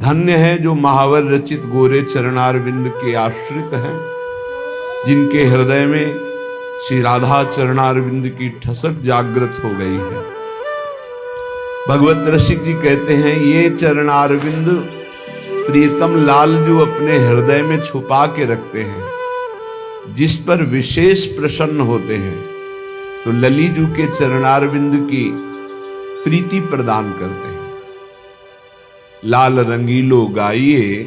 धन्य है जो महावर रचित गोरे चरणारविंद के आश्रित हैं, जिनके हृदय में श्री राधा चरणारविंद की ठसक जागृत हो गई है। भगवत रसिक जी कहते हैं, ये चरणारविंद प्रीतम लाल जो अपने हृदय में छुपा के रखते हैं, जिस पर विशेष प्रसन्न होते हैं, तो ललीजू के चरणारविंद की प्रीति प्रदान करते हैं। लाल रंगीलो गाइए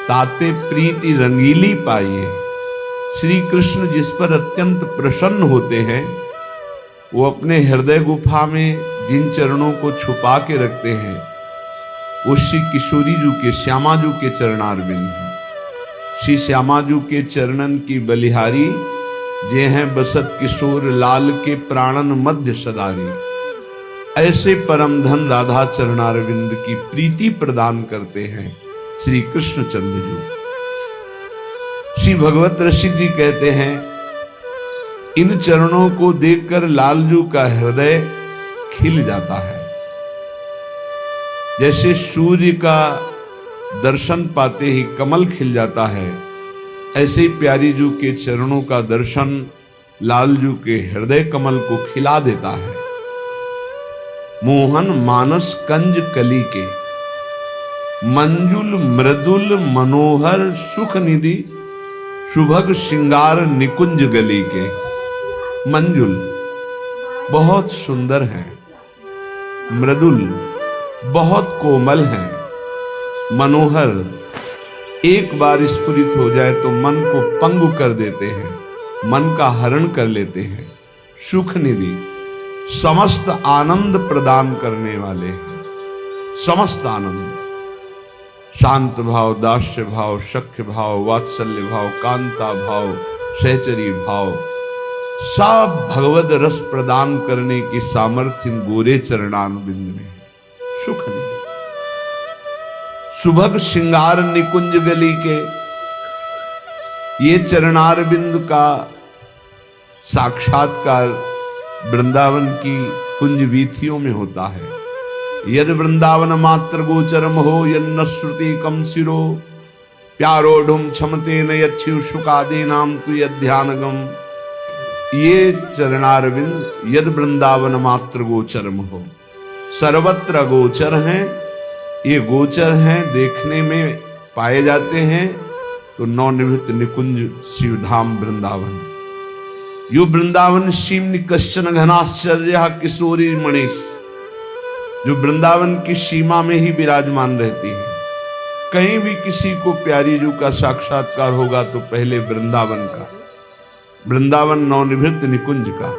ताते प्रीति रंगीली पाइए। श्री कृष्ण जिस पर अत्यंत प्रसन्न होते हैं, वो अपने हृदय गुफा में जिन चरणों को छुपा के रखते हैं, वो श्री किशोरी जू के श्यामा जू के चरणारविंद हैं। श्री श्यामा जू के चरणन की बलिहारी, जे हैं बसत किशोर लाल के प्राणन मध्य सदारी। ऐसे परम धन राधा चरणारविंद की प्रीति प्रदान करते हैं श्री कृष्ण चंद्र जी। श्री भगवत रसिक जी कहते हैं, इन चरणों को देखकर लालजू का हृदय खिल जाता है। जैसे सूर्य का दर्शन पाते ही कमल खिल जाता है, ऐसे प्यारी जू के चरणों का दर्शन लालजू के हृदय कमल को खिला देता है। मोहन मानस कंज कली के, मंजुल मृदुल मनोहर सुख निधि, शुभग श्रृंगार निकुंज गली के। मंजुल बहुत सुंदर है, मृदुल बहुत कोमल है, मनोहर एक बार स्फुरित हो जाए तो मन को पंगु कर देते हैं, मन का हरण कर लेते हैं। सुख निधि समस्त आनंद प्रदान करने वाले हैं, समस्त आनंद। शांत भाव, दास्य भाव, सख्य भाव, वात्सल्य भाव, कांता भाव, सहचरी भाव, सब भगवद रस प्रदान करने की सामर्थ्य गोरे चरणारविंद में है। सुख निधि सुभग श्रृंगार निकुंज गली के, ये चरणारविंद का साक्षात्कार वृंदावन की कुंज वीथियों में होता है। यद वृंदावन मात्र गोचरम हो, यन्न श्रुति कम सिरो, प्यारोढ़ुम क्षमते न यच्छिव शुकादे नाम तु यध्यानगम। ये चरणारविंद यद वृंदावन मात्र गोचरम हो, सर्वत्र गोचर हैं। ये गोचर हैं, देखने में पाए जाते हैं। तो नवनिवृत्त निकुंज शिवधाम वृंदावन, यो वृंदावन सीमनि कश्चन घनाश्चर्य किशोरी मणिस, जो वृंदावन की सीमा में ही विराजमान रहती है। कहीं भी किसी को प्यारी जू का साक्षात्कार होगा तो पहले वृंदावन का, वृंदावन नवनिवृत्त निकुंज का।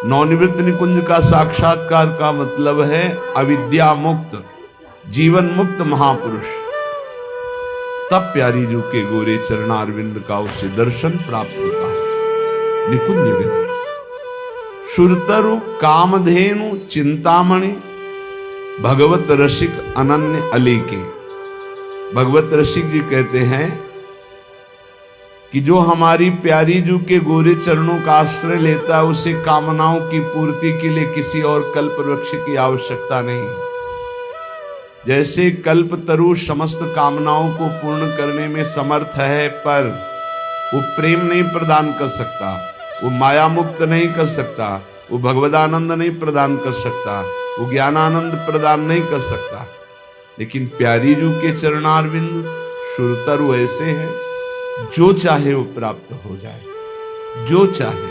नवनिवृत्त निकुंज का साक्षात्कार का मतलब है अविद्या मुक्त, जीवन मुक्त महापुरुष। तब प्यारी जू के गोरे चरणारविंद का उसे दर्शन प्राप्त होता है। निकुंज गति सुरतरु कामधेनु चिंतामणि, भगवत रसिक अनन्य अली के। भगवत रसिक जी कहते हैं कि जो हमारी प्यारी जू के गोरे चरणों का आश्रय लेता है, उसे कामनाओं की पूर्ति के लिए किसी और कल्प वृक्ष की आवश्यकता नहीं। जैसे कल्प तरु समस्त कामनाओं को पूर्ण करने में समर्थ है, पर वो प्रेम नहीं प्रदान कर सकता, वो माया मुक्त नहीं कर सकता, वो भगवदानंद नहीं प्रदान कर सकता, वो ज्ञानानंद प्रदान नहीं कर सकता। लेकिन प्यारी जू के चरणारविंद सुरतरु ऐसे हैं, जो चाहे वो प्राप्त हो जाए, जो चाहे।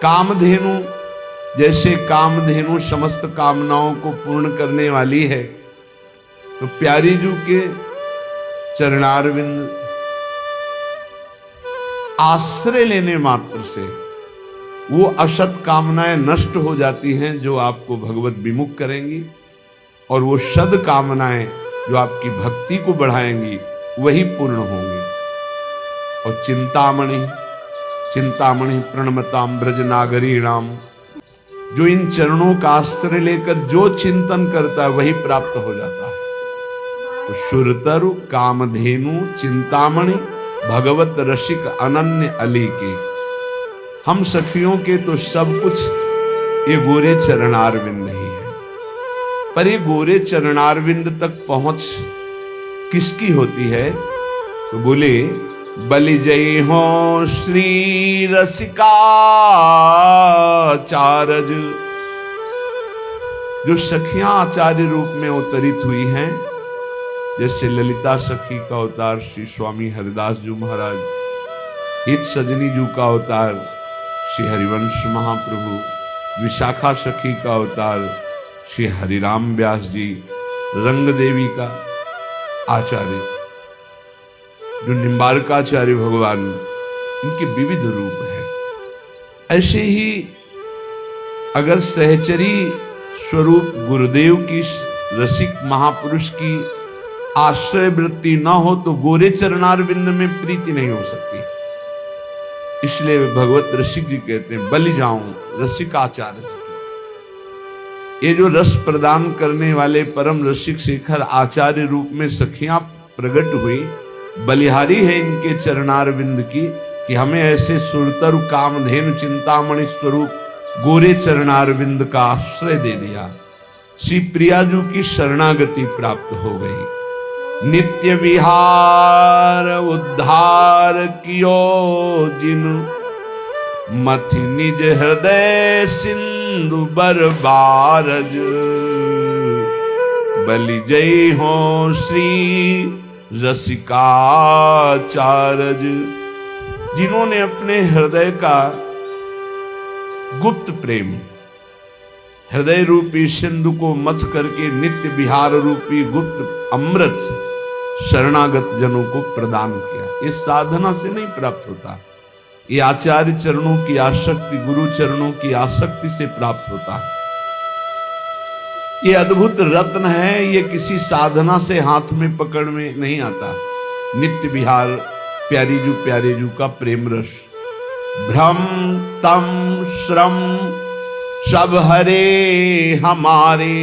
कामधेनु, जैसे कामधेनु समस्त कामनाओं को पूर्ण करने वाली है, तो प्यारी जू के चरणारविंद आश्रय लेने मात्र से वो असत कामनाएं नष्ट हो जाती हैं जो आपको भगवत विमुख करेंगी, और वो सद कामनाएं जो आपकी भक्ति को बढ़ाएंगी वही पूर्ण होंगी। और चिंतामणि, चिंतामणि प्रणमताम ब्रज नागरीणाम, जो इन चरणों का आश्रय लेकर जो चिंतन करता है वही प्राप्त हो जाता है। तो सुरतरु कामधेनु चिंतामणि भगवत रसिक अनन्य अली के। हम सखियों के तो सब कुछ ये गोरे चरणारविंद ही है, पर ये गोरे चरणारविंद तक पहुंच किसकी होती है? तो बोले बलि जय हो श्री रसिकाचारज। जो सखियां आचार्य रूप में अवतरित हुई हैं, जैसे ललिता सखी का अवतार श्री स्वामी हरिदास जी महाराज, हित सजनी जी का अवतार श्री हरिवंश महाप्रभु, विशाखा सखी का अवतार श्री हरिराम व्यास जी, रंग देवी का आचार्य जो निम्बारकाचार्य भगवान, इनके विविध रूप हैं। ऐसे ही अगर सहचरी स्वरूप गुरुदेव की रसिक महापुरुष की आश्रय वृत्ति न हो तो गोरे चरणारविंद में प्रीति नहीं हो सकती। इसलिए भगवत रसिक जी कहते हैं बलि जाऊं रसिकाचार्य जी। ये जो रस प्रदान करने वाले परम रसिक शेखर आचार्य रूप में सखियां प्रकट हुई, बलिहारी है इनके चरणारविंद की कि हमें ऐसे सुरतरु कामधेनु चिंतामणि स्वरूप गोरे चरणारविंद का आश्रय दे दिया। श्री प्रियाजू की शरणागति प्राप्त हो गई। नित्य विहार उद्धार कियो जिन, मथि निज हृदय सिंधु बरबारज। बलि जय हो श्री रसिकाचारज। जिन्होंने अपने हृदय का गुप्त प्रेम, हृदय रूपी सिंधु को मथ करके नित्य विहार रूपी गुप्त अमृत शरणागत जनों को प्रदान किया। ये साधना से नहीं प्राप्त होता, ये आचार्य चरणों की आसक्ति, गुरु चरणों की आसक्ति से प्राप्त होता है। ये अद्भुत रत्न है, ये किसी साधना से हाथ में पकड़ में नहीं आता। नित्य विहार प्यारे जू का प्रेम रस। भ्रम तम श्रम सब हरे हमारे,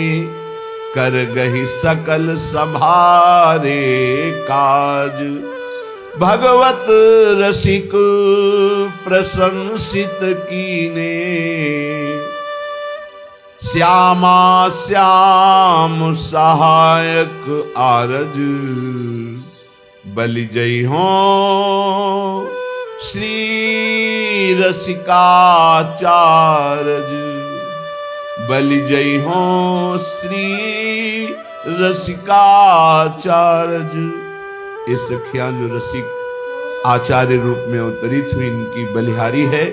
कर गही सकल संभारे काज। भगवत रसिक प्रशंसित कीने, श्यामा श्याम सहायक आरज। बलि जय हो श्री रसिकाचारज। बलि जय हो श्री रसिकाचारज। ये सखियां जो रसिक आचार्य रूप में अवतरित हुई, इनकी बलिहारी है।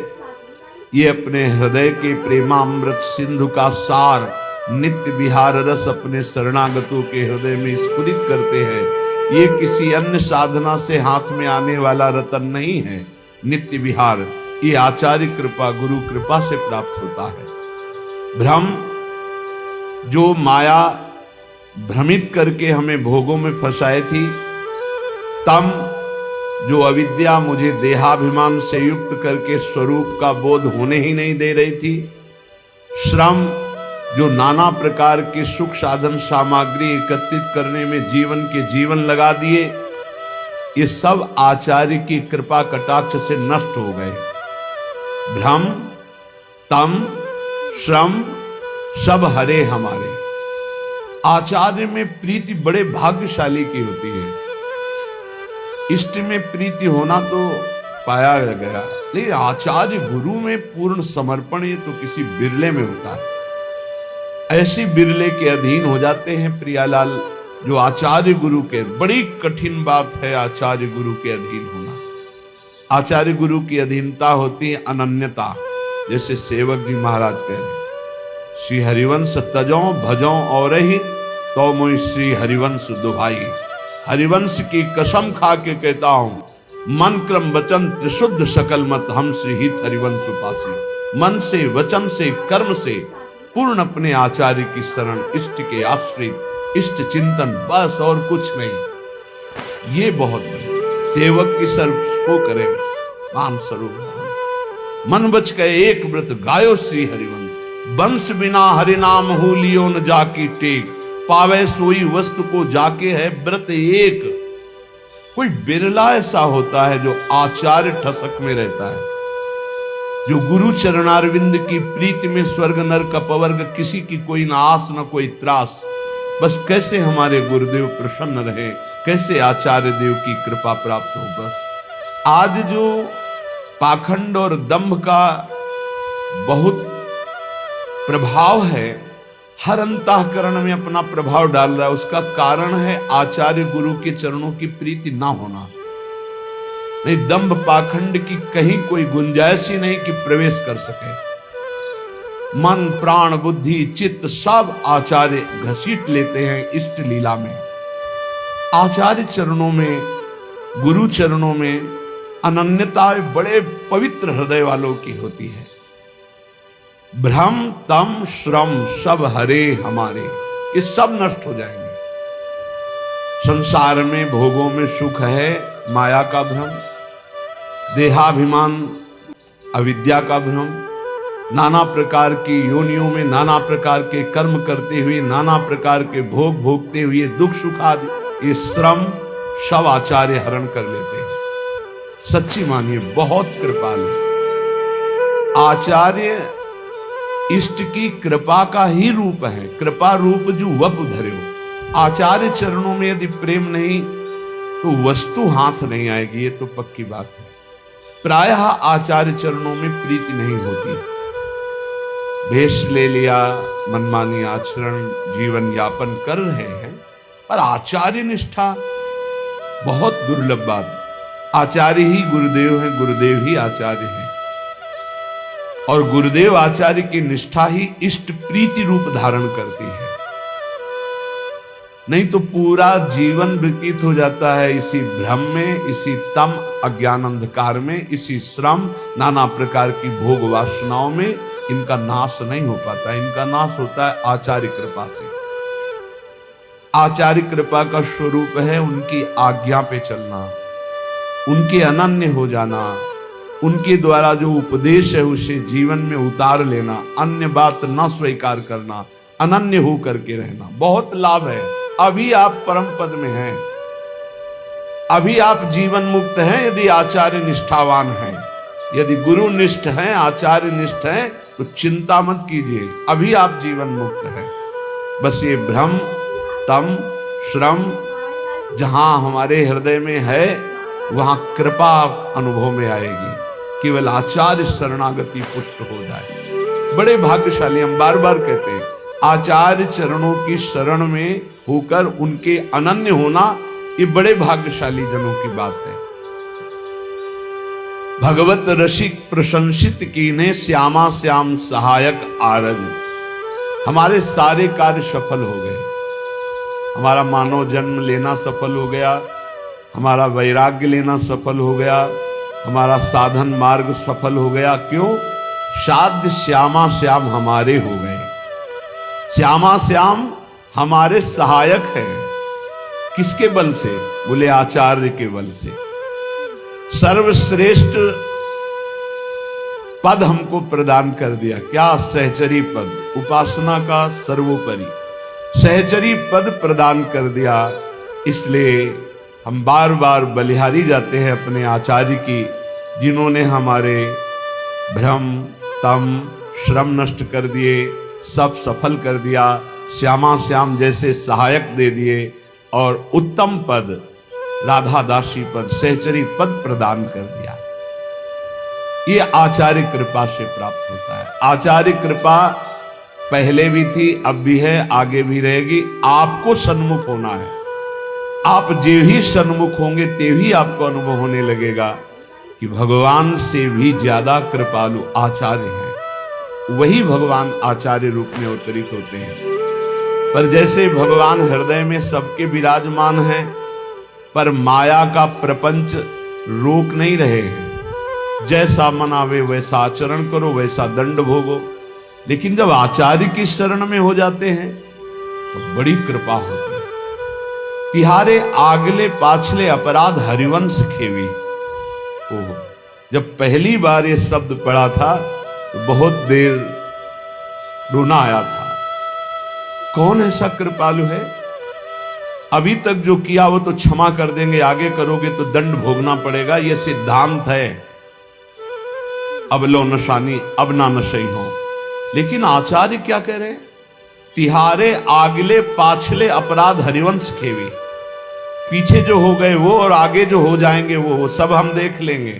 ये अपने हृदय के प्रेमामृत सिंधु का सार नित्य विहार रस अपने शरणागतों के हृदय में स्फुरित करते हैं। ये किसी अन्य साधना से हाथ में आने वाला रतन नहीं है। नित्य विहार ये आचार्य कृपा, गुरु कृपा से प्राप्त होता है। भ्रम, जो माया भ्रमित करके हमें भोगों में फंसाई थी। तम, जो अविद्या मुझे देहाभिमान से युक्त करके स्वरूप का बोध होने ही नहीं दे रही थी। श्रम, जो नाना प्रकार के सुख साधन सामग्री एकत्रित करने में जीवन लगा दिए, ये सब आचार्य की कृपा कटाक्ष से नष्ट हो गए। भ्रम, तम, श्रम सब हरे हमारे। आचार्य में प्रीति बड़े भाग्यशाली की होती है। इष्ट में प्रीति होना तो पाया गया, लेकिन आचार्य गुरु में पूर्ण समर्पण ये तो किसी बिरले में होता है। ऐसी बिरले के अधीन हो जाते हैं प्रियालाल जो आचार्य गुरु के। बड़ी कठिन बात है आचार्य गुरु के अधीन होना। आचार्य गुरु की अधीनता होती है अनन्यता। जैसे सेवक जी महाराज कह रहे, श्री हरिवंश तजो भजो और ही तो मुझ श्री हरिवंश दुहाई। हरिवंश की कसम खा के कहता हूं, मन क्रम वचन त्रिशुद्ध सकल मत हम श्री हित हरिवंश उपासी। मन से, वचन से, कर्म से पूर्ण अपने आचार्य की शरण, इष्ट के आश्रित, इष्ट चिंतन, बस और कुछ नहीं। ये बहुत सेवक की सर्व को करे मान स्वरूप। मन बच गए एक व्रत गायो श्री हरिवंश। वंश बिना हरिनाम हो लियो न जाकी टेक। पावे सोई वस्तु को जाके है व्रत एक। कोई बिरला ऐसा होता है जो आचार्य ठसक में रहता है, जो गुरु चरणारविंद की प्रीति में स्वर्ग नरक अपवर्ग किसी की कोई ना आस न कोई त्रास। बस कैसे हमारे गुरुदेव प्रसन्न रहे, कैसे आचार्य देव की कृपा प्राप्त हो। बस आज जो पाखंड और दंभ का बहुत प्रभाव है, हर अंतःकरण में अपना प्रभाव डाल रहा है, उसका कारण है आचार्य गुरु के चरणों की प्रीति ना होना। नहीं, दंभ पाखंड की कहीं कोई गुंजाइश ही नहीं कि प्रवेश कर सके। मन प्राण बुद्धि चित्त सब आचार्य घसीट लेते हैं इष्ट लीला में। आचार्य चरणों में, गुरु चरणों में अनन्यता बड़े पवित्र हृदय वालों की होती है। भ्रम तम श्रम सब हरे हमारे, ये सब नष्ट हो जाएंगे। संसार में भोगों में सुख है माया का भ्रम, देहाभिमान अविद्या का भ्रम, नाना प्रकार की योनियों में नाना प्रकार के कर्म करते हुए नाना प्रकार के भोग भोगते हुए दुख सुख आदि ये श्रम सब आचार्य हरण कर लेते हैं। सच्ची मानिए, बहुत कृपालु आचार्य इष्ट की कृपा का ही रूप है। कृपा रूप जो वप धरे। आचार्य चरणों में यदि प्रेम नहीं तो वस्तु हाथ नहीं आएगी, ये तो पक्की बात है। प्रायः आचार्य चरणों में प्रीति नहीं होती। भेष ले लिया, मनमानी आचरण, जीवन यापन कर रहे हैं, पर आचार्य निष्ठा बहुत दुर्लभ बात। आचार्य ही गुरुदेव है, गुरुदेव ही आचार्य है, और गुरुदेव आचार्य की निष्ठा ही इष्ट प्रीति रूप धारण करती है। नहीं तो पूरा जीवन व्यतीत हो जाता है इसी भ्रम में, इसी तम अज्ञान अंधकार में, इसी श्रम नाना प्रकार की भोग वासनाओं में। इनका नाश नहीं हो पाता, इनका नाश होता है आचार्य कृपा से। आचार्य कृपा का स्वरूप है उनकी आज्ञा पे चलना, उनके अनन्य हो जाना, उनके द्वारा जो उपदेश है उसे जीवन में उतार लेना, अन्य बात न स्वीकार करना, अनन्य हो करके रहना। बहुत लाभ है। अभी आप परम पद में हैं, अभी आप जीवन मुक्त हैं यदि आचार्य निष्ठावान हैं। यदि गुरु निष्ठ हैं, आचार्य निष्ठ हैं तो चिंता मत कीजिए, अभी आप जीवन मुक्त हैं। बस ये भ्रम तम श्रम जहां हमारे हृदय में है वहां कृपा अनुभव में आएगी। केवल आचार्य शरणागति पुष्ट हो जाए। बड़े भाग्यशाली, हम बार बार कहते हैं, आचार्य चरणों की शरण में होकर उनके अनन्य होना ये बड़े भाग्यशाली जनों की बात है। भगवत रसिक प्रशंसित कीने श्यामा श्याम सहायक आरज। हमारे सारे कार्य सफल हो गए। हमारा मानव जन्म लेना सफल हो गया, हमारा वैराग्य लेना सफल हो गया, हमारा साधन मार्ग सफल हो गया। क्यों? साध्य श्यामा श्याम हमारे हो गए। श्यामा श्याम हमारे सहायक है। किसके बल से? बोले आचार्य के बल से। सर्वश्रेष्ठ पद हमको प्रदान कर दिया। क्या? सहचरी पद, उपासना का सर्वोपरि सहचरी पद प्रदान कर दिया। इसलिए हम बार बार बलिहारी जाते हैं अपने आचार्य की, जिन्होंने हमारे भ्रम तम श्रम नष्ट कर दिए, सब सफल कर दिया, श्यामा श्याम जैसे सहायक दे दिए और उत्तम पद राधा दासी पद सहचरी पद प्रदान कर दिया। ये आचार्य कृपा से प्राप्त होता है। आचार्य कृपा पहले भी थी, अब भी है, आगे भी रहेगी। आपको सन्मुख होना है। आप जे ही सन्मुख होंगे ते ही आपको अनुभव होने लगेगा कि भगवान से भी ज्यादा कृपालु आचार्य हैं। वही भगवान आचार्य रूप में अवतरित होते हैं। पर जैसे भगवान हृदय में सबके विराजमान हैं, पर माया का प्रपंच रोक नहीं रहे हैं। जैसा मनावे वैसा आचरण करो, वैसा दंड भोगो। लेकिन जब आचार्य की शरण में हो जाते हैं तो बड़ी कृपा होती है। तिहारे आगले पाछले अपराध हरिवंश खेवी। ओह, जब पहली बार ये शब्द पढ़ा था तो बहुत देर रोना आया था। कौन ऐसा कृपालु है? अभी तक जो किया वो तो क्षमा कर देंगे, आगे करोगे तो दंड भोगना पड़ेगा। ये सिद्धांत है। अब लो नशानी, अब ना नशई हो। लेकिन आचार्य क्या कह रहे हैं? तिहारे आगले पाछले अपराध हरिवंश खेवी। पीछे जो हो गए वो और आगे जो हो जाएंगे वो सब हम देख लेंगे,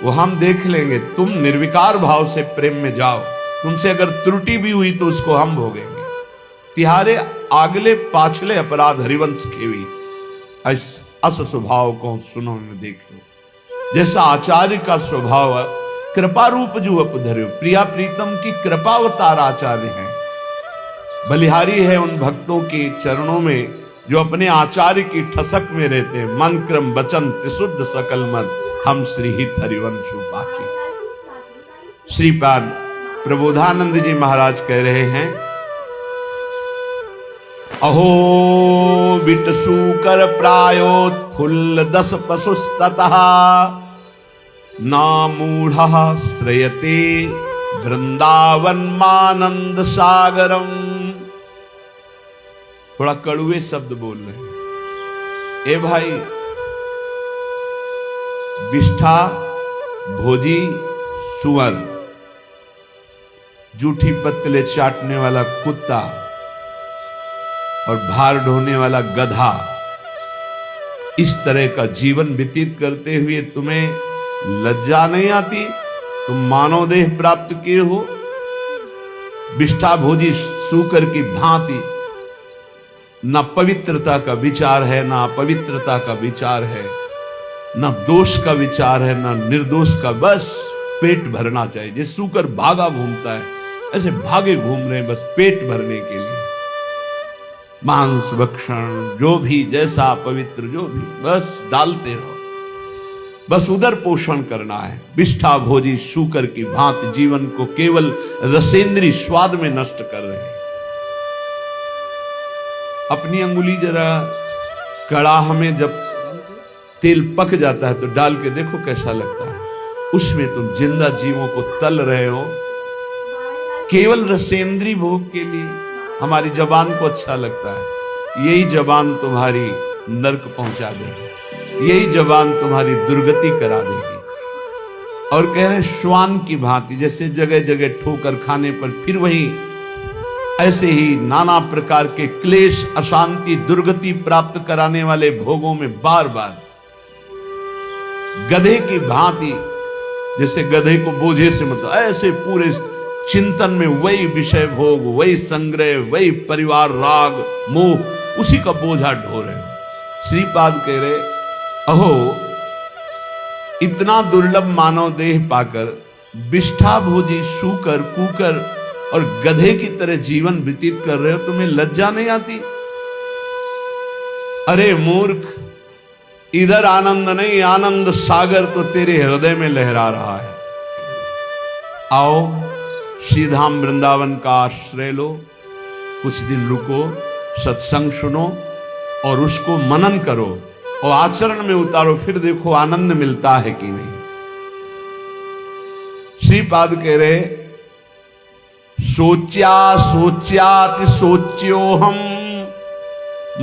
वो हम देख लेंगे। तुम निर्विकार भाव से प्रेम में जाओ। तुमसे अगर त्रुटि भी हुई तो उसको हम भोगेंगे। तिहारे आगले पाछले अपराध हरिवंश खेवी, अस स्वभाव को सुनो न देखो। जैसा आचार्य का स्वभाव कृपा रूप जो अपधर्यो, प्रिया प्रीतम की कृपावतार आचार्य हैं। बलिहारी है उन भक्तों के चरणों में जो अपने आचार्य की ठसक में रहते हैं। मन क्रम वचन त्रिशुद्ध सकल मन, हम श्रीहित हरिवंश बाकी। श्रीपाद प्रबोधानंद जी महाराज कह रहे हैं, अहो बिटसु कर प्रायोत्फुल्ल दस पशुस्ततः, नामूढ़ श्रयते वृंदावन मानंद सागरम। थोड़ा कड़ुए शब्द बोल रहे हैं। ए भाई, विष्ठा भोजी सुअर, जूठी पत्तले चाटने वाला कुत्ता और भार ढोने वाला गधा, इस तरह का जीवन व्यतीत करते हुए तुम्हें लज्जा नहीं आती? तुम मानव देह प्राप्त किए हो, विष्ठा भोजी सूकर की भांति। ना पवित्रता का विचार है, ना अपवित्रता का विचार है, ना दोष का विचार है, ना निर्दोष का। बस पेट भरना चाहिए। जैसे सूकर भागा घूमता है, ऐसे भागे घूम रहे हैं बस पेट भरने के लिए। मांस भक्षण जो भी, जैसा पवित्र जो भी, बस डालते रहो, बस उदर पोषण करना है। विष्ठा भोजी शूकर की भांति जीवन को केवल रसेंद्री स्वाद में नष्ट कर रहे हैं। अपनी अंगुली जरा कड़ाह में जब तेल पक जाता है तो डाल के देखो कैसा लगता है। उसमें तुम जिंदा जीवों को तल रहे हो केवल रसेंद्री भोग के लिए। हमारी जबान को अच्छा लगता है, यही जबान तुम्हारी नरक पहुंचा देगी, यही जबान तुम्हारी दुर्गति करा देगी। और कह रहे श्वान की भांति, जैसे जगह जगह ठोकर खाने पर फिर वही, ऐसे ही नाना प्रकार के क्लेश, अशांति, दुर्गति प्राप्त कराने वाले भोगों में बार बार गधे की भांति, जैसे गधे को बोझे से मतलब ऐसे पूरे चिंतन में वही विषय भोग, वही संग्रह, वही परिवार राग मोह, उसी का बोझा ढो रहे हो। श्रीपाद कह रहे, अहो इतना दुर्लभ मानव देह पाकर विष्ठा भोजी शूकर कुकर और गधे की तरह जीवन व्यतीत कर रहे हो, तुम्हें लज्जा नहीं आती? अरे मूर्ख, इधर आनंद नहीं, आनंद सागर तो तेरे हृदय में लहरा रहा है। आओ श्रीधाम वृंदावन का आश्रय लो, कुछ दिन रुको, सत्संग सुनो और उसको मनन करो और आचरण में उतारो, फिर देखो आनंद मिलता है कि नहीं। श्रीपाद कह रहे, सोच्या सोच्याति सोच्यो हम,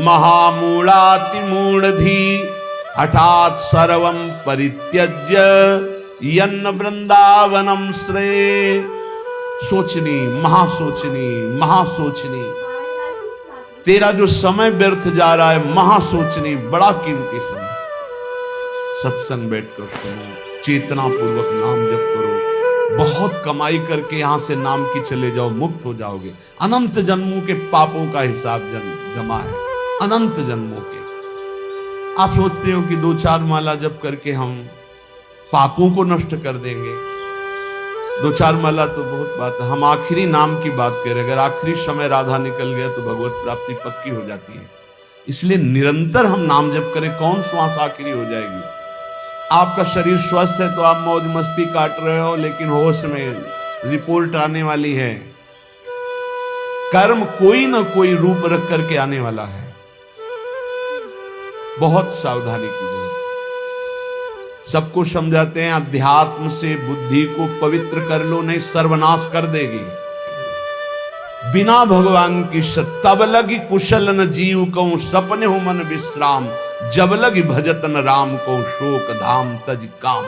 महामूढ़ाति मूढ़धी, हठात सर्वं परित्यज्य यन्न वृंदावनम श्रेय। सोचनी, महासोचनी, महासोचनी, तेरा जो समय व्यर्थ जा रहा है, महासोचनी, बड़ा कीमती समय। सत्संग बैठकर सुनो, चेतना पूर्वक नाम जप करो, बहुत कमाई करके यहां से नाम की चले जाओ, मुक्त हो जाओगे। अनंत जन्मों के पापों का हिसाब जमा है, अनंत जन्मों के। आप सोचते हो कि 2-4 माला जप करके हम पापों को नष्ट कर देंगे। 2-4 माला तो बहुत बात है, हम आखिरी नाम की बात करें। अगर आखिरी समय राधा निकल गया तो भगवत प्राप्ति पक्की हो जाती है। इसलिए निरंतर हम नाम जप करें, कौन श्वास आखिरी हो जाएगी। आपका शरीर स्वस्थ है तो आप मौज मस्ती काट रहे हो, लेकिन होश में रिपोर्ट आने वाली है। कर्म कोई ना कोई रूप रख करके आने वाला है, बहुत सावधानी की जरूरत। सबको समझाते हैं अध्यात्म से बुद्धि को पवित्र कर लो, नहीं सर्वनाश कर देगी। बिना भगवान की तब लगी कुशल न जीव को सपने हो मन विश्राम, जब लगी भजत न राम को शोक धाम तज काम।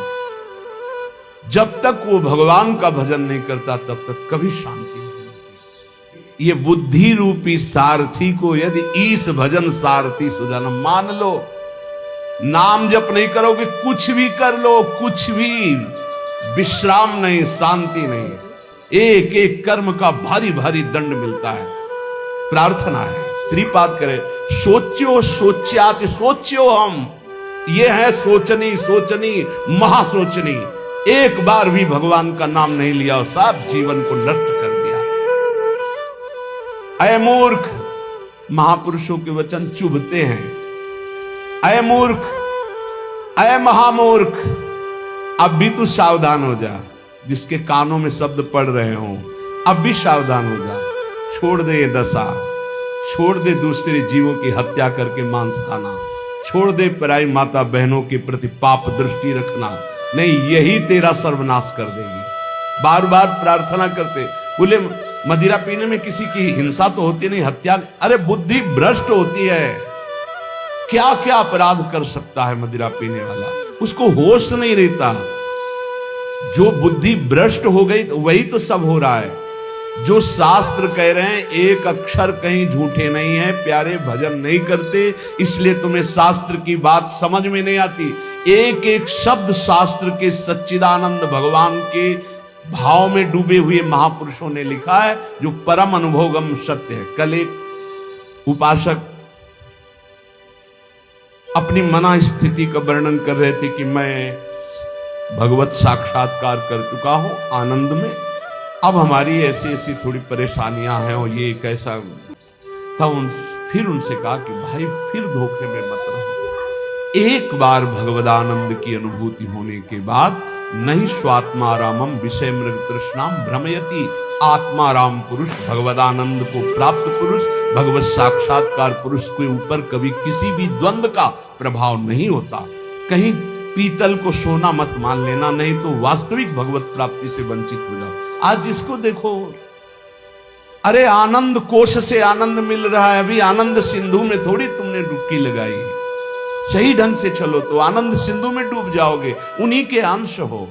जब तक वो भगवान का भजन नहीं करता तब तक कभी शांति नहीं मिलती। ये बुद्धि रूपी सारथी को यदि ईश भजन सारथी सुजन, मान लो नाम जप नहीं करोगे, कुछ भी कर लो, कुछ भी विश्राम नहीं, शांति नहीं, एक एक कर्म का भारी भारी दंड मिलता है। प्रार्थना है श्रीपाद करे, सोच्यो सोच्यात, सोच्यो हम, ये है सोचनी सोचनी महासोचनी। एक बार भी भगवान का नाम नहीं लिया और सब जीवन को नष्ट कर दिया। अय मूर्ख, महापुरुषों के वचन चुभते हैं। अय मूर्ख, अय महामूर्ख, अब भी तू सावधान हो जा। जिसके कानों में शब्द पड़ रहे हो, अब भी सावधान हो जा। छोड़ दे ये दशा, छोड़ दे दूसरे जीवों की हत्या करके मांस खाना, छोड़ दे पराई माता बहनों के प्रति पाप दृष्टि रखना, नहीं यही तेरा सर्वनाश कर देगी। बार बार प्रार्थना करते, बोले मदिरा पीने में किसी की हिंसा तो होती नहीं, हत्या, अरे बुद्धि भ्रष्ट होती है। क्या क्या अपराध कर सकता है मदिरा पीने वाला, उसको होश नहीं रहता। जो बुद्धि भ्रष्ट हो गई तो वही तो सब हो रहा है। जो शास्त्र कह रहे हैं एक अक्षर कहीं झूठे नहीं है, प्यारे भजन नहीं करते, इसलिए तुम्हें शास्त्र की बात समझ में नहीं आती। एक एक शब्द शास्त्र के सच्चिदानंद भगवान के भाव में डूबे हुए महापुरुषों ने लिखा है, जो परम अनुभवगम सत्य है। कल एक उपासक अपनी मना स्थिति का वर्णन कर रहे थे कि मैं भगवत साक्षात्कार कर चुका हूं आनंद में, अब हमारी ऐसी ऐसी थोड़ी परेशानियां हैं और ये कैसा था। फिर उनसे कहा कि भाई फिर धोखे में मत रहो। एक बार भगवदानंद की अनुभूति होने के बाद नहीं स्वात्मारामम विषय मृग तृष्णाम भ्रमयति, आत्माराम पुरुष, भगवदानंद को प्राप्त पुरुष, भगवत साक्षात्कार पुरुष के ऊपर कभी किसी भी द्वंद्व का प्रभाव नहीं होता। कहीं पीतल को सोना मत मान लेना, नहीं तो वास्तविक भगवत प्राप्ति से वंचित हो जाओ। आज जिसको देखो, अरे आनंद कोश से आनंद मिल रहा है, अभी आनंद सिंधु में थोड़ी तुमने डुबकी लगाई है। सही ढंग से चलो तो आनंद सिंधु में डूब जाओगे, उन्हीं के अंश हो।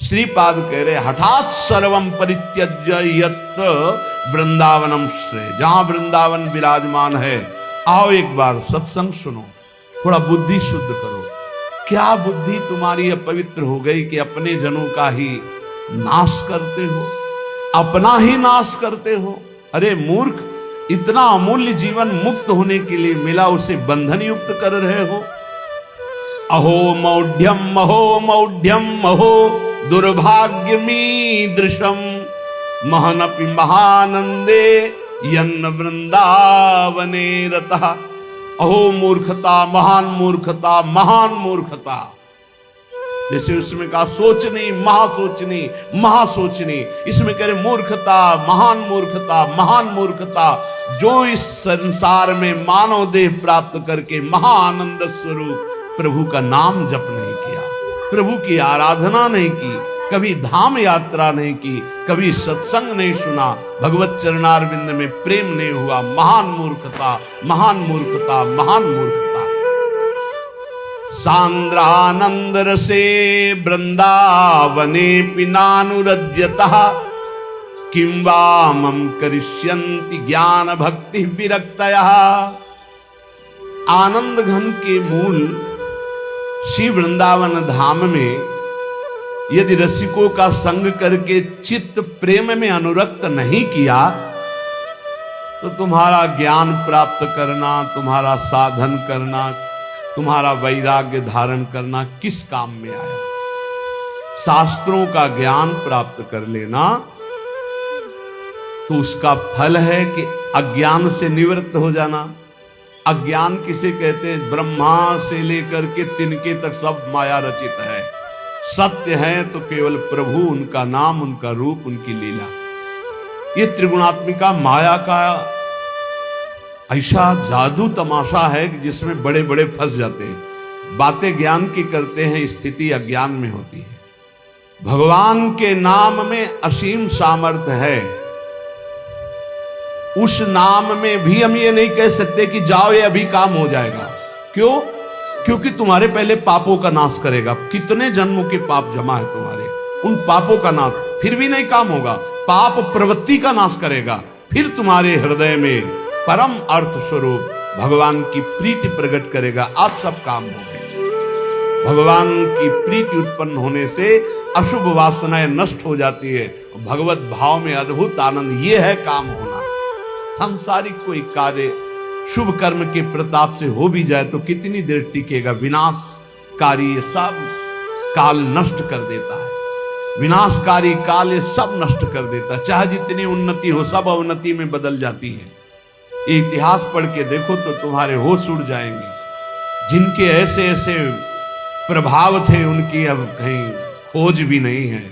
श्रीपाद कह रहे हठात सर्वम परित्यज्य यत्र वृंदावनम श्रेय, जहां वृंदावन विराजमान है, आओ एक बार सत्संग सुनो, थोड़ा बुद्धि शुद्ध करो। क्या बुद्धि तुम्हारी अपवित्र हो गई कि अपने जनों का ही नाश करते हो, अपना ही नाश करते हो। अरे मूर्ख, इतना अमूल्य जीवन मुक्त होने के लिए मिला, उसे बंधन युक्त कर रहे हो। अहो मौढ़्यम अहो मौढ़्यम अहो दुर्भाग्यमीदृशम महनपि महानंदे यन्न वृंदावने रतः। अहो मूर्खता, महान मूर्खता, महान मूर्खता। जैसे उसमें कहा सोचनी महासोचनी महासोचनी, इसमें कह रहे मूर्खता, महान मूर्खता, महान मूर्खता। जो इस संसार में मानव देह प्राप्त करके महाआनंद स्वरूप प्रभु का नाम जप नहीं किया, प्रभु की आराधना नहीं की, कभी धाम यात्रा नहीं की, कभी सत्संग नहीं सुना, भगवत चरणारविंद में प्रेम नहीं हुआ, महान मूर्खता, महान मूर्खता, महान मूर्खता। सांद्रानंद रसे वृंदावने पिनानुरज्यतः किं वा मम करिष्यन्ति ज्ञान भक्ति विरक्तयः। आनंद घन के मूल श्री वृंदावन धाम में यदि रसिकों का संग करके चित्त प्रेम में अनुरक्त नहीं किया, तो तुम्हारा ज्ञान प्राप्त करना, तुम्हारा साधन करना, तुम्हारा वैराग्य धारण करना किस काम में आया। शास्त्रों का ज्ञान प्राप्त कर लेना तो उसका फल है कि अज्ञान से निवृत्त हो जाना। अज्ञान किसे कहते हैं? ब्रह्मा से लेकर के तिनके तक सब माया रचित है। सत्य है तो केवल प्रभु, उनका नाम, उनका रूप, उनकी लीला। ये त्रिगुणात्मिका माया का ऐसा जादू तमाशा है कि जिसमें बड़े बड़े फंस जाते हैं। बातें ज्ञान की करते हैं, स्थिति अज्ञान में होती है। भगवान के नाम में असीम सामर्थ्य है। उस नाम में भी हम ये नहीं कह सकते कि जाओ ये अभी काम हो जाएगा। क्यों? क्योंकि तुम्हारे पहले पापों का नाश करेगा। कितने जन्मों के पाप जमा है तुम्हारे, उन पापों का नाश, फिर भी नहीं काम होगा। पाप प्रवृत्ति का नाश करेगा, फिर तुम्हारे हृदय में परम अर्थ स्वरूप भगवान की प्रीति प्रकट करेगा, आप सब काम होंगे। भगवान की प्रीति उत्पन्न होने से अशुभ वासनाएं नष्ट हो जाती है। भगवत भाव में अद्भुत आनंद, ये है काम होना। सांसारिक कोई कार्य शुभ कर्म के प्रताप से हो भी जाए तो कितनी देर टिकेगा। विनाशकारी ये सब काल नष्ट कर देता है, विनाशकारी काल ये सब नष्ट कर देता है। चाहे जितनी उन्नति हो, सब अवनति में बदल जाती है। ये इतिहास पढ़ के देखो तो तुम्हारे होश उड़ जाएंगे। जिनके ऐसे ऐसे प्रभाव थे उनकी अब कहीं खोज भी नहीं है।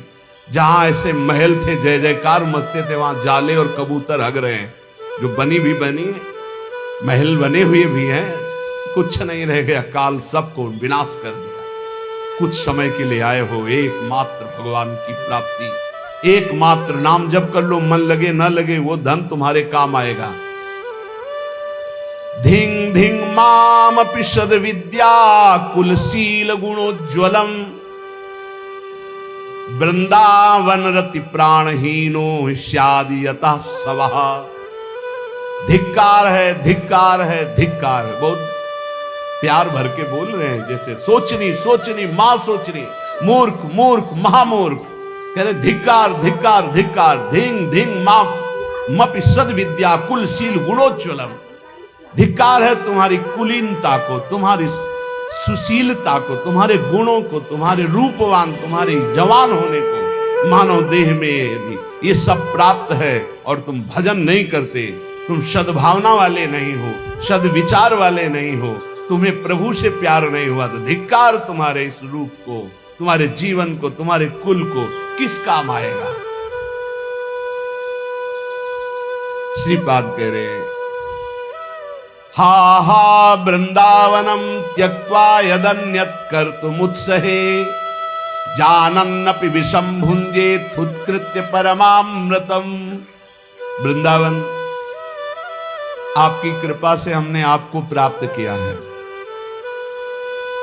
जहां ऐसे महल थे, जय जयकार मचते थे, वहां जाले और कबूतर हग रहे हैं। जो बनी भी बनी, महल बने हुए भी हैं, कुछ नहीं रह गया। काल सबको विनाश कर दिया। कुछ समय के लिए आए हो, एकमात्र भगवान की प्राप्ति, एकमात्र नाम जप कर लो। मन लगे न लगे वो धन तुम्हारे काम आएगा। धिंग धिंग माम पिशद विद्या कुलशील गुणोज्वलम वृंदावन रति प्राणहीनो स्यादि यतः सवः। धिक्कार है, धिक्कार है, धिक्कार है। बहुत प्यार भर के बोल रहे हैं, जैसे सोचनी सोचनी मां सोचनी, मूर्ख मूर्ख महामूर्ख। कह रहे धिक्कार धिक्कार धिक्कार। धिंग धिंग मां मपि सद विद्या कुलशील गुणोज्वलम। धिक्कार है तुम्हारी कुलीनता को, तुम्हारी सुशीलता को, तुम्हारे गुणों को, तुम्हारे रूपवान, तुम्हारे जवान होने को। मानव देह में यदि ये सब प्राप्त है और तुम भजन नहीं करते, तुम सद्भावना वाले नहीं हो, सद्विचार वाले नहीं हो, तुम्हें प्रभु से प्यार नहीं हुआ, तो धिक्कार तुम्हारे इस रूप को, तुम्हारे जीवन को, तुम्हारे कुल को किस काम आएगा। श्रीपाद कह रहे हैं, हा हा वृंदावनम त्यक्त्वा यदन्यत् कर्तुमुत्सहे जानन्नपि विषम भुंजे उत्कृत्य परमामृतम। वृंदावन, आपकी कृपा से हमने आपको प्राप्त किया है।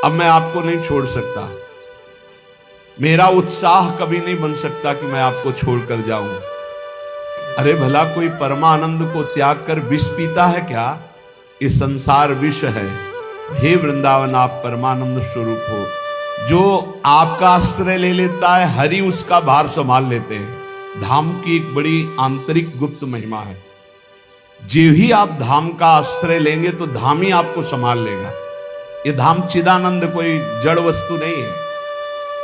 अब मैं आपको नहीं छोड़ सकता। मेरा उत्साह कभी नहीं बन सकता कि मैं आपको छोड़कर जाऊं। अरे भला कोई परमानंद को त्याग कर विष पीता है क्या? ये संसार विष है। हे वृंदावन, आप परमानंद स्वरूप हो। जो आपका आश्रय ले लेता है, हरि उसका भार संभाल लेते हैं। धाम की एक बड़ी आंतरिक गुप्त महिमा है। जो ही आप धाम का आश्रय लेंगे तो धाम ही आपको संभाल लेगा। ये धाम चिदानंद कोई जड़ वस्तु नहीं है।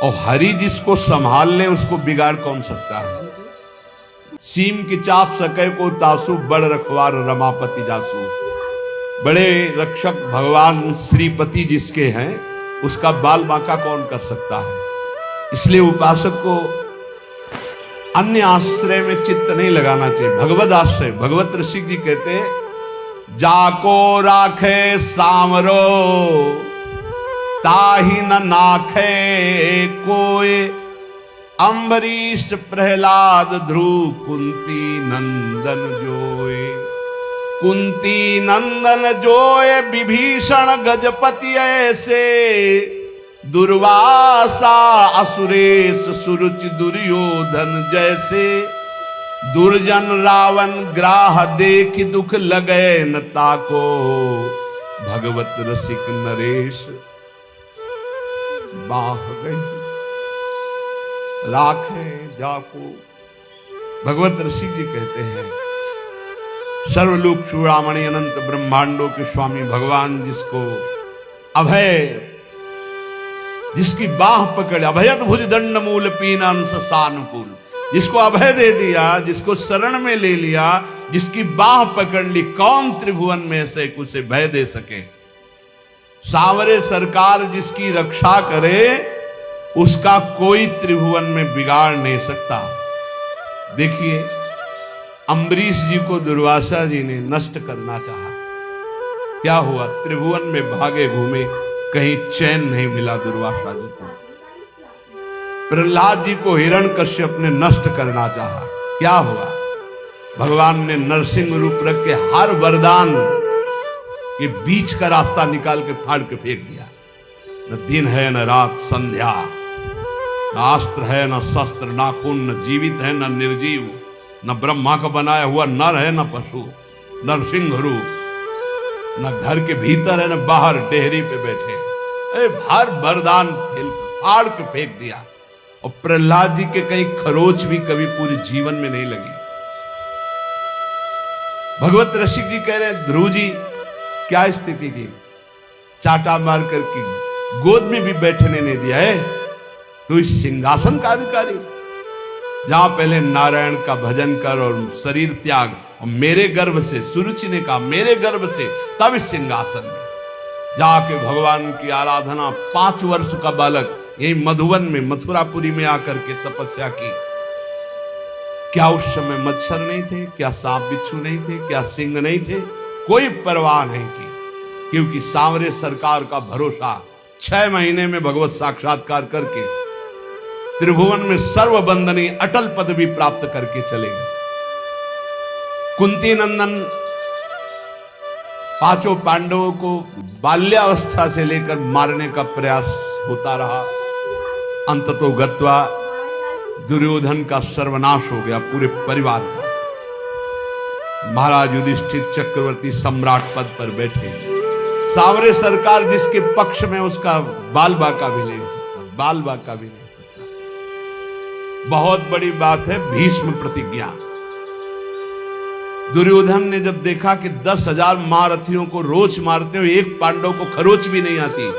और हरि जिसको संभाल ले उसको बिगाड़ कौन सकता है। सीम की चाप सके को तासु, बड़ रखवार रमापति जासु। बड़े रक्षक भगवान श्रीपति जिसके हैं, उसका बाल बांका कौन कर सकता है। इसलिए उपासक को अन्य आश्रय में चित्त नहीं लगाना चाहिए। भगवत आश्रय, भगवत ऋषि जी कहते हैं, जाको राखे सामरो ताही न नाखे कोय। अम्बरीश प्रहलाद ध्रुव कुंती नंदन जोय। कुंती नंदन जोय विभीषण गजपति ऐसे। दुर्वासा असुरेश सुरुचि दुर्योधन जैसे। दुर्जन रावण ग्राह देख दुख लगे न ताको। भगवत रसिक नरेश बाह गई राखे जाको। भगवत ऋषि जी कहते हैं, सर्वलोक चूड़ामणि अनंत ब्रह्मांडों के स्वामी भगवान जिसको अभय, जिसकी बाह पकड़, अभयत भुज दंड मूल पीनंस सानुकूल। जिसको अभय दे दिया, जिसको शरण में ले लिया, जिसकी बाह पकड़ ली, कौन त्रिभुवन में से कुछ भय दे सके। सावरे सरकार जिसकी रक्षा करे, उसका कोई त्रिभुवन में बिगाड़ नहीं सकता। देखिए, अम्बरीश जी को दुर्वासा जी ने नष्ट करना चाहा। क्या हुआ? त्रिभुवन में भागे घूमे, कहीं चैन नहीं मिला दुर्वासा जी को। प्रहलाद जी को हिरण्यकश्यप ने नष्ट करना चाहा। क्या हुआ? भगवान ने नरसिंह रूप रख के हर वरदान के बीच का रास्ता निकाल के फाड़ के फेंक दिया। न दिन है न रात संध्या, न अस्त्र है न शस्त्र, न खून, न जीवित है न निर्जीव, न ब्रह्मा का बनाया हुआ नर है, न पशु, नरसिंह रूप, न घर के भीतर है न बाहर डेहरी पे बैठे। अरे हर वरदान फाड़ के फेंक दिया। और प्रहलाद जी के कहीं खरोच भी कभी पूरे जीवन में नहीं लगी। भगवत रसिक जी कह रहे हैं, ध्रुव जी क्या स्थिति की, चाटा मार करके गोद में भी बैठने नहीं दिया है। तो इस सिंहासन का अधिकारी, जहां पहले नारायण का भजन कर और शरीर त्याग, और मेरे गर्भ से, सुरुचि ने कहा मेरे गर्भ से, तब इस सिंहासन में जाके भगवान की आराधना। 5 वर्ष का बालक यही मधुवन में, मथुरापुरी में आकर के तपस्या की। क्या उस समय मच्छर नहीं थे, क्या सांप बिच्छू नहीं थे, क्या सिंह नहीं थे, कोई परवाह नहीं की, क्योंकि सांवरे सरकार का भरोसा 6 महीने में भगवत साक्षात्कार करके त्रिभुवन में सर्वबंदनी अटल पदवी प्राप्त करके चले गए। कुंती नंदन 5 पांडवों को बाल्यावस्था से लेकर मारने का प्रयास होता रहा। अंततो गत्वा दुर्योधन का सर्वनाश हो गया, पूरे परिवार का। महाराज युधिष्ठिर चक्रवर्ती सम्राट पद पर बैठे। सांवरे सरकार जिसके पक्ष में, उसका बाल बाका भी नहीं सकता, बाल बाका भी नहीं सकता। बहुत बड़ी बात है भीष्म प्रतिज्ञा। दुर्योधन ने जब देखा कि 10,000 महारथियों को रोज मारते हुए एक पांडव को खरोच भी नहीं आती,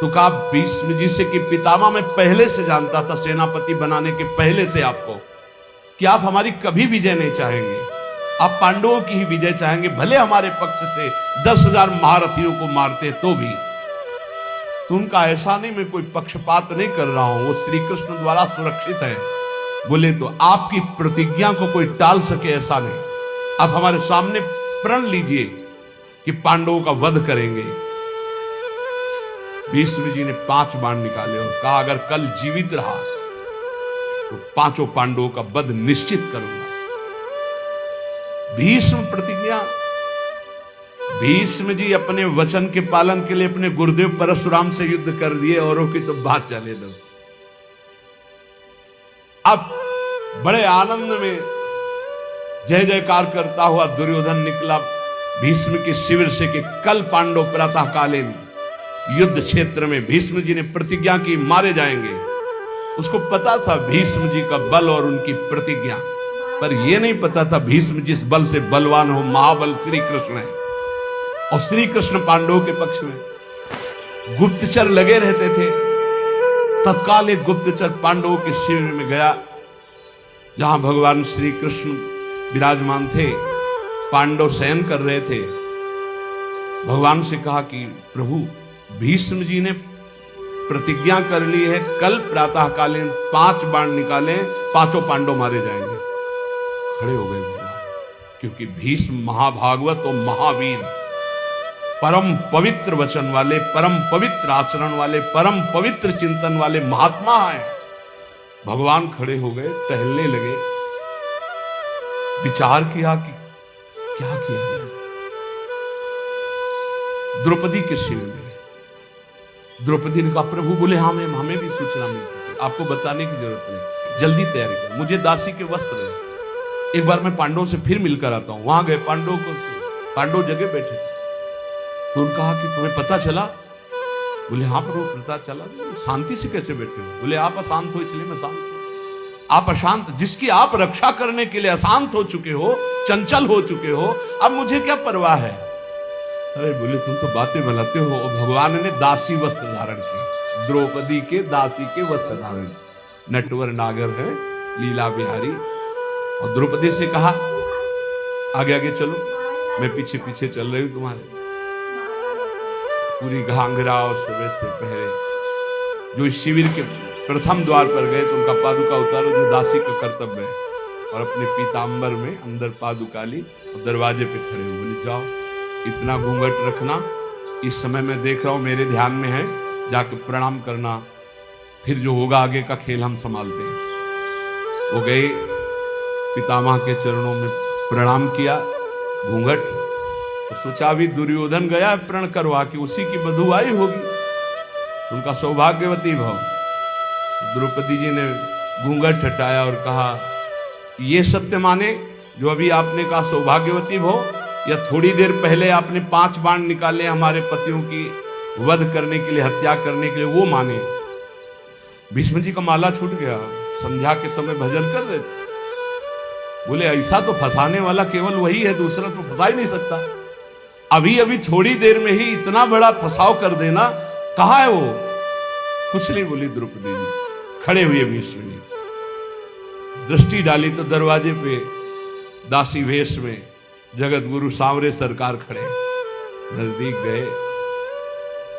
तो कहा भीष्म जी से कि पितामह मैं पहले से जानता था, सेनापति बनाने के पहले से आपको, कि आप हमारी कभी विजय नहीं चाहेंगे, आप पांडवों की ही विजय चाहेंगे, भले हमारे पक्ष से 10,000 महारथियों को मारते तो भी। तो उनका ऐसा नहीं, मैं कोई पक्षपात नहीं कर रहा हूं, वो श्री कृष्ण द्वारा सुरक्षित है। बोले तो आपकी प्रतिज्ञा को कोई टाल सके ऐसा नहीं, आप हमारे सामने प्रण लीजिए कि पांडवों का वध करेंगे। भीष्म जी ने 5 बाण निकाले और कहा अगर कल जीवित रहा तो 5 पांडवों का वध निश्चित करूंगा। भीष्म प्रतिज्ञा। भीष्म जी अपने वचन के पालन के लिए अपने गुरुदेव परशुराम से युद्ध कर दिए, औरों की तो बात चले दो। अब बड़े आनंद में जय जयकार करता हुआ दुर्योधन निकला भीष्म के शिविर से कि कल पांडव प्रातःकालीन युद्ध क्षेत्र में, भीष्म जी ने प्रतिज्ञा की मारे जाएंगे। उसको पता था भीष्म जी का बल और उनकी प्रतिज्ञा, पर यह नहीं पता था भीष्म जिस बल से बलवान हो महाबल श्री कृष्ण है, और श्री कृष्ण पांडवों के पक्ष में गुप्तचर लगे रहते थे। तत्काल एक गुप्तचर पांडवों के शिविर में गया जहां भगवान श्री कृष्ण विराजमान थे, पांडव शयन कर रहे थे। भगवान से कहा कि प्रभु भीष्म जी ने प्रतिज्ञा कर ली है, कल प्रातःकालीन 5 बाण निकाले, 5 पांडव मारे जाएंगे। खड़े हो गए भगवान, क्योंकि भीष्म महाभागवत और महावीर, परम पवित्र वचन वाले, परम पवित्र आचरण वाले, परम पवित्र चिंतन वाले महात्मा हैं। भगवान खड़े हो गए, टहलने लगे, विचार किया कि क्या किया जाए। द्रौपदी के शिविर में द्रौपदी ने कहा प्रभु, बोले हाँ हमें भी सूचना मिल चुकी, आपको बताने की जरूरत नहीं, जल्दी तैयारी कर, मुझे दासी के वस्त्र है, एक बार मैं पांडवों से फिर मिलकर आता हूं। वहां गए, पांडव जगह बैठे, तो उन्होंने कहा कि तुम्हें पता चला? बोले हाँ प्रभु पता चला। शांति से कैसे बैठे हो? बोले आप अशांत हो इसलिए मैं शांत हूं। आप अशांत, जिसकी आप रक्षा करने के लिए अशांत हो चुके हो, चंचल हो चुके हो, अब मुझे क्या परवाह है? अरे बोले तुम तो बातें बनाते हो। और भगवान ने दासी वस्त्र धारण किए, द्रौपदी के दासी के वस्त्र धारण, नटवर नागर है, लीला बिहारी। और द्रौपदी से कहा आगे आगे चलो, मैं पीछे पीछे चल रही हूं तुम्हारे। पूरी घाघरा और सुबह से पहरे जो इस शिविर के प्रथम द्वार पर गए तो उनका पादुका उतारो, जो दासी का कर्तव्य है, और अपने पीतांबर में अंदर पादुका ली और दरवाजे पे खड़े हो। बोले जाओ, इतना घूंघट रखना, इस समय मैं देख रहा हूं मेरे ध्यान में है, जाके प्रणाम करना, फिर जो होगा आगे का खेल हम संभालते हैं। वो गए, पितामह के चरणों में प्रणाम किया, घूंघट, तो सोचा अभी दुर्योधन गया प्रण करवा कि उसी की बधू आई होगी, उनका सौभाग्यवती भाव। द्रौपदी जी ने घूंघट हटाया और कहा ये सत्य माने जो अभी आपने कहा सौभाग्यवती भो, या थोड़ी देर पहले आपने 5 बाण निकाले हमारे पतियों की वध करने के लिए, हत्या करने के लिए, वो माने। भीष्म जी का माला छूट गया, संध्या के समय भजन कर रहे थे, बोले ऐसा तो फंसाने वाला केवल वही है, दूसरा तो फंसा ही नहीं सकता। अभी अभी थोड़ी देर में ही इतना बड़ा फंसाव कर देना, कहाँ है वो? कुछ नहीं बोली द्रौपदी जी। खड़े हुए भीष्म जी, दृष्टि डाली तो दरवाजे पे दासी वेश में जगत गुरु सांवरे सरकार खड़े, नजदीक गए,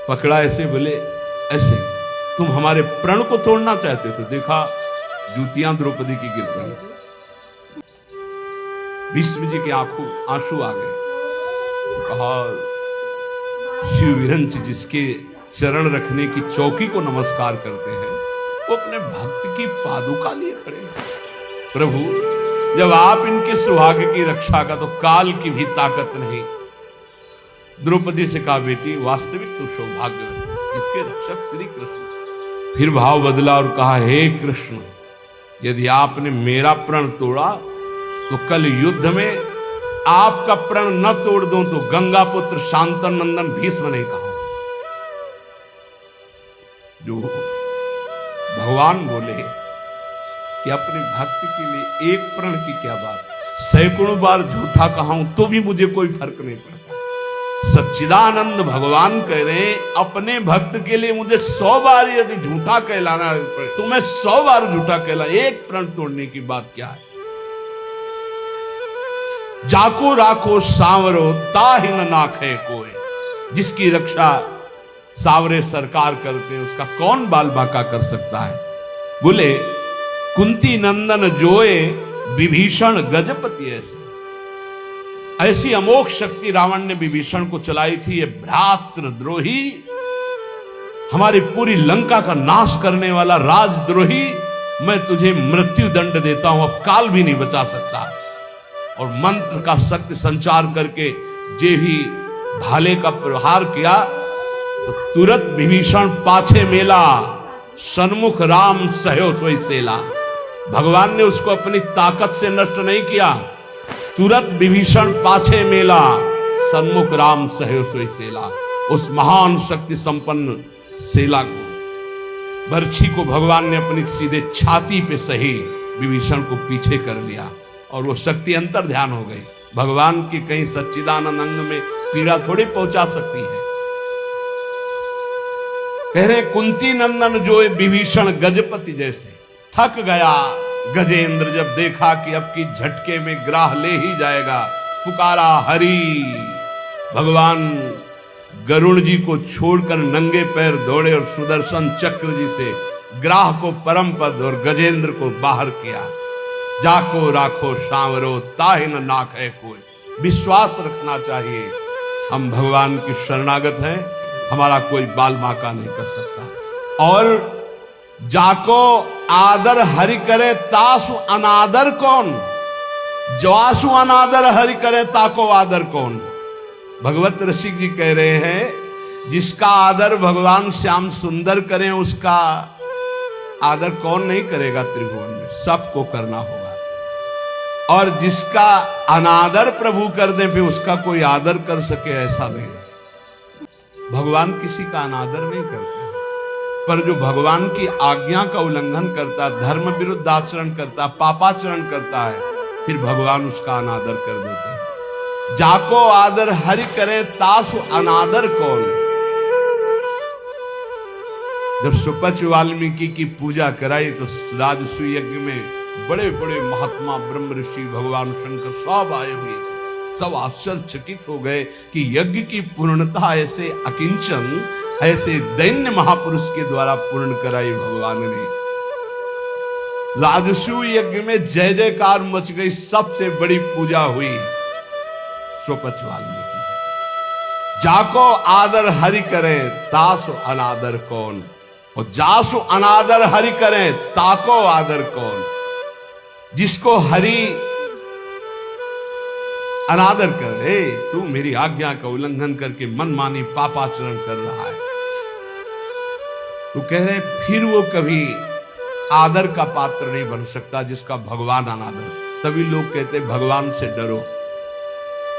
पकड़ा ऐसे, बोले ऐसे तुम हमारे प्रण को तोड़ना चाहते हो? तो देखा जूतियां द्रौपदी की गिर पड़ी। भीष्म जी के आंखों आंसू आ गए। कहा शिव विरंच जिसके चरण रखने की चौकी को नमस्कार करते हैं, वो अपने भक्त की पादुका लिए खड़े हैं। प्रभु जब आप इनके सुहाग की रक्षा का तो काल की भी ताकत नहीं। द्रौपदी से कहा बेटी वास्तविक तो सौभाग्य इसके रक्षक श्री कृष्ण। फिर भाव बदला और कहा हे कृष्ण, यदि आपने मेरा प्रण तोड़ा तो कल युद्ध में आपका प्रण न तोड़ दूं तो गंगा पुत्र शांतन नंदन भीष्म नहीं कहा। जो भगवान बोले कि अपने भक्त के लिए एक प्रण की क्या बात, सैकड़ों बार झूठा कहा तो भी मुझे कोई फर्क नहीं पड़ता। सच्चिदानंद भगवान कह रहे हैं अपने भक्त के लिए मुझे 100 बार यदि झूठा कहलाना पड़े तो मैं 100 बार झूठा कहला, एक प्रण तोड़ने की बात क्या है? जाको राखो सांवरो ताहि न नाखे कोई। जिसकी रक्षा सांवरे सरकार करते हैं उसका कौन बाल बांका कर सकता है? बोले कुंती नंदन जोए विभीषण गजपति ऐसी अमोघ शक्ति रावण ने विभीषण को चलाई थी। ये भ्रातृद्रोही, हमारी पूरी लंका का नाश करने वाला राजद्रोही, मैं तुझे मृत्यु दंड देता हूं, अब काल भी नहीं बचा सकता। और मंत्र का शक्ति संचार करके जे ही भाले का प्रहार किया तो तुरंत विभीषण पाछे मेला, सन्मुख राम सहयो सोई सेला। भगवान ने उसको अपनी ताकत से नष्ट नहीं किया, तुरंत विभीषण पाछे मेला, सन्मुख राम सहयो सोई सेला। उस महान शक्ति संपन्न सेला को, बर्छी को भगवान ने अपनी सीधे छाती पे सही विभीषण को पीछे कर लिया और वो शक्ति अंतर ध्यान हो गई। भगवान की कहीं सच्चिदानंद अंग में पीड़ा थोड़ी पहुंचा सकती है। कह रहे कुंती नंदन जो विभीषण गजपति जैसे। थक गया गजेंद्र जब देखा कि अब की झटके में ग्राह ले ही जाएगा, पुकारा हरि। भगवान गरुड़ जी को छोड़कर नंगे पैर दौड़े और सुदर्शन चक्र जी से ग्राह को परम पद और गजेंद्र को बाहर किया। जाको राखो सांवरो ताहि न नाखे कोई। विश्वास रखना चाहिए, हम भगवान की शरणागत हैं, हमारा कोई बाल बांका नहीं कर सकता। और जाको आदर हरि करे तासु अनादर कौन, जवासु अनादर हरि करे ताको आदर कौन। भगवत रसिक जी कह रहे हैं जिसका आदर भगवान श्याम सुंदर करें उसका आदर कौन नहीं करेगा त्रिभुवन में, सबको करना होगा। और जिसका अनादर प्रभु कर दे फिर उसका कोई आदर कर सके ऐसा नहीं। भगवान किसी का अनादर नहीं करते, पर जो भगवान की आज्ञा का उल्लंघन करता, धर्म विरुद्ध आचरण करता, पापाचरण करता है, फिर भगवान उसका अनादर कर देते हैं। जाको आदर हरि करे तासु अनादर कौन। जब सुपच वाल्मीकि की पूजा कराई तो राजसु यज्ञ में बड़े बड़े महात्मा ब्रह्म ऋषि भगवान शंकर सब आए हुए थे। सब आश्चर्यचकित हो गए कि यज्ञ की पूर्णता ऐसे अकिंचन, ऐसे दैन्य महापुरुष के द्वारा पूर्ण कराई भगवान ने। राजसु यज्ञ में जय जयकार मच गई, सबसे बड़ी पूजा हुई सुपच वाल्मीकि। जाको आदर हरि करे तासु अनादर कौन, और जासु अनादर हरि करे ताको आदर कौन। जिसको हरि अनादर करे, तू मेरी आज्ञा का उल्लंघन करके मनमानी पापाचरण कर रहा है, तो कह रहे फिर वो कभी आदर का पात्र नहीं बन सकता जिसका भगवान अनादर। तभी लोग कहते भगवान से डरो।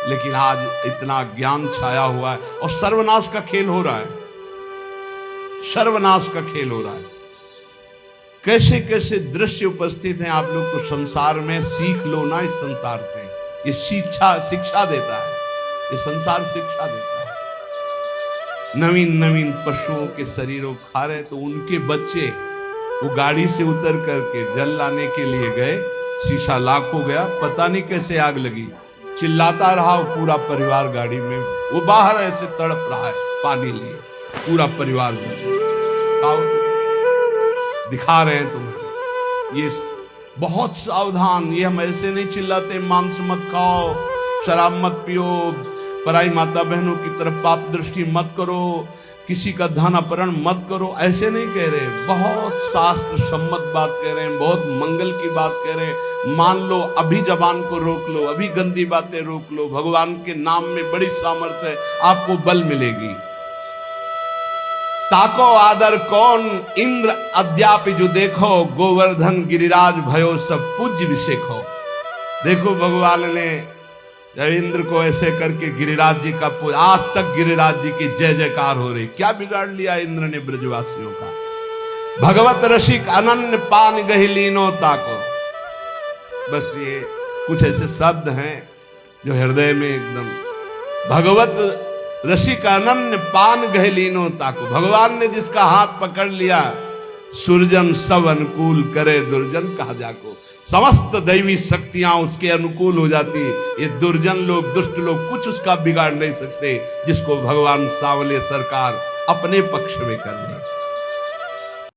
लेकिन आज इतना ज्ञान छाया हुआ है और सर्वनाश का खेल हो रहा है, सर्वनाश का खेल हो रहा है। कैसे कैसे दृश्य उपस्थित हैं। आप लोग तो संसार में सीख लो ना, इस संसार से। ये शिक्षा देता है, ये संसार शिक्षा देता है। नवीन नवीन पशुओं के शरीरों खा रहे तो उनके बच्चे वो गाड़ी से उतर करके जल लाने के लिए गए, शीशा लाख हो गया, पता नहीं कैसे आग लगी, चिल्लाता रहा वो पूरा परिवार गाड़ी में, वो बाहर ऐसे तड़प रहा है पानी लिए, पूरा परिवार दिखा रहे हैं तुम्हें। ये बहुत सावधान, ये हम ऐसे नहीं चिल्लाते मांस मत खाओ, शराब मत पियो, पराई माता बहनों की तरफ पाप दृष्टि मत करो, किसी का धन अपहरण मत करो, ऐसे नहीं कह रहे। बहुत शास्त्र सम्मत बात कह रहे हैं, बहुत मंगल की बात कह रहे हैं। मान लो, अभी जबान को रोक लो, अभी गंदी बातें रोक लो, भगवान के नाम में बड़ी सामर्थ्य है, आपको बल मिलेगी। ताको आदर कौन इंद्र अद्यापि जो देखो, गोवर्धन गिरिराज भयो सब पूज्य विषेखो। देखो भगवान ने जब इंद्र को ऐसे करके गिरिराज जी का पूजा, आज तक गिरिराज जी की जय जयकार हो रही। क्या बिगाड़ लिया इंद्र ने ब्रजवासियों का। भगवत रसिक अनन्य पान गहिलीनो ताको। बस ये कुछ ऐसे शब्द हैं जो हृदय में एकदम, भगवत रसिक अनन्य पान गहलीनो ताको। भगवान ने जिसका हाथ पकड़ लिया, सुरजन सब अनुकूल करे दुर्जन कहा जाको। समस्त दैवी शक्तियां उसके अनुकूल हो जाती। ये दुर्जन लोग, दुष्ट लोग कुछ उसका बिगाड़ नहीं सकते, जिसको भगवान सांवले सरकार अपने पक्ष में कर ले।